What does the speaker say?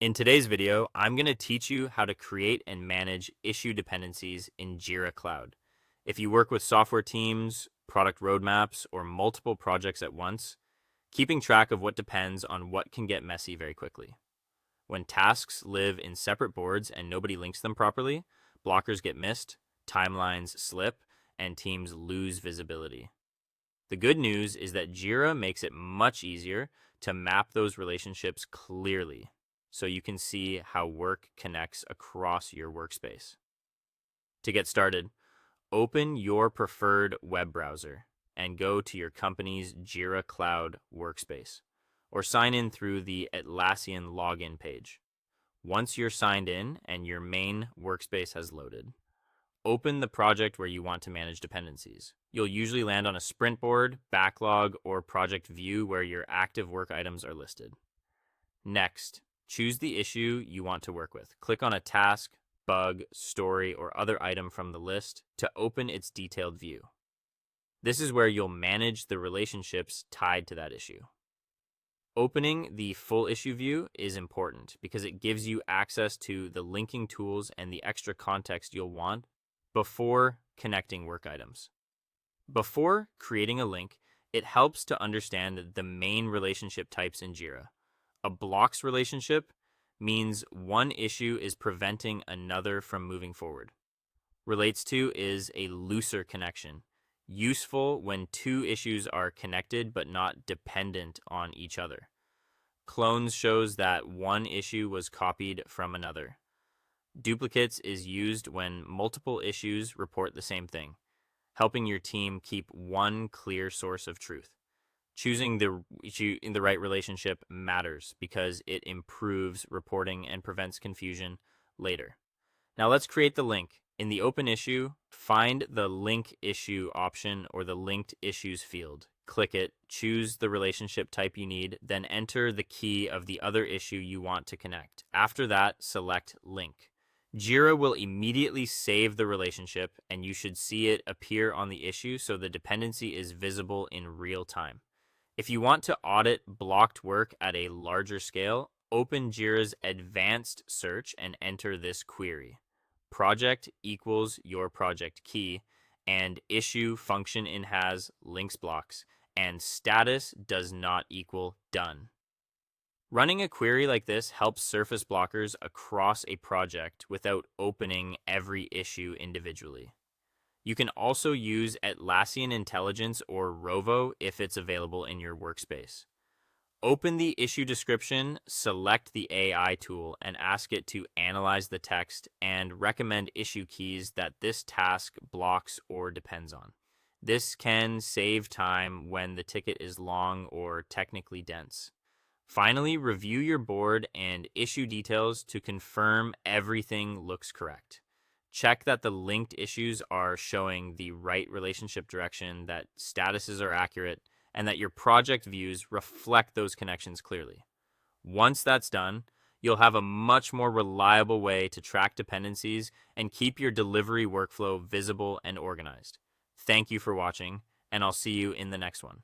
In today's video, I'm going to teach you how to create and manage issue dependencies in Jira Cloud. If you work with software teams, product roadmaps, or multiple projects at once, keeping track of what depends on what can get messy very quickly. When tasks live in separate boards and nobody links them properly, blockers get missed, timelines slip, and teams lose visibility. The good news is that Jira makes it much easier to map those relationships clearly so you can see how work connects across your workspace. To get started, open your preferred web browser and go to your company's Jira Cloud workspace, or sign in through the Atlassian login page. Once you're signed in and your main workspace has loaded, open the project where you want to manage dependencies. You'll usually land on a sprint board, backlog, or project view where your active work items are listed. Next, choose the issue you want to work with. Click on a task, bug, story, or other item from the list to open its detailed view. This is where you'll manage the relationships tied to that issue. Opening the full issue view is important because it gives you access to the linking tools and the extra context you'll want before connecting work items. Before creating a link, it helps to understand the main relationship types in Jira. A blocks relationship means one issue is preventing another from moving forward. Relates to is a looser connection, useful when two issues are connected but not dependent on each other. Clones shows that one issue was copied from another. Duplicates is used when multiple issues report the same thing, helping your team keep one clear source of truth. Choosing the issue in the right relationship matters because it improves reporting and prevents confusion later. Now let's create the link. In the open issue, find the link issue option or the linked issues field. Click it, choose the relationship type you need, then enter the key of the other issue you want to connect. After that, select link. Jira will immediately save the relationship and you should see it appear on the issue so the dependency is visible in real time. If you want to audit blocked work at a larger scale, open Jira's advanced search and enter this query. Project equals your project key, and issue function in has links blocks, and status does not equal done. Running a query like this helps surface blockers across a project without opening every issue individually. You can also use Atlassian Intelligence or Rovo if it's available in your workspace. Open the issue description, select the AI tool, and ask it to analyze the text and recommend issue keys that this task blocks or depends on. This can save time when the ticket is long or technically dense. Finally, review your board and issue details to confirm everything looks correct. Check that the linked issues are showing the right relationship direction, that statuses are accurate, and that your project views reflect those connections clearly. Once that's done, you'll have a much more reliable way to track dependencies and keep your delivery workflow visible and organized. Thank you for watching, and I'll see you in the next one.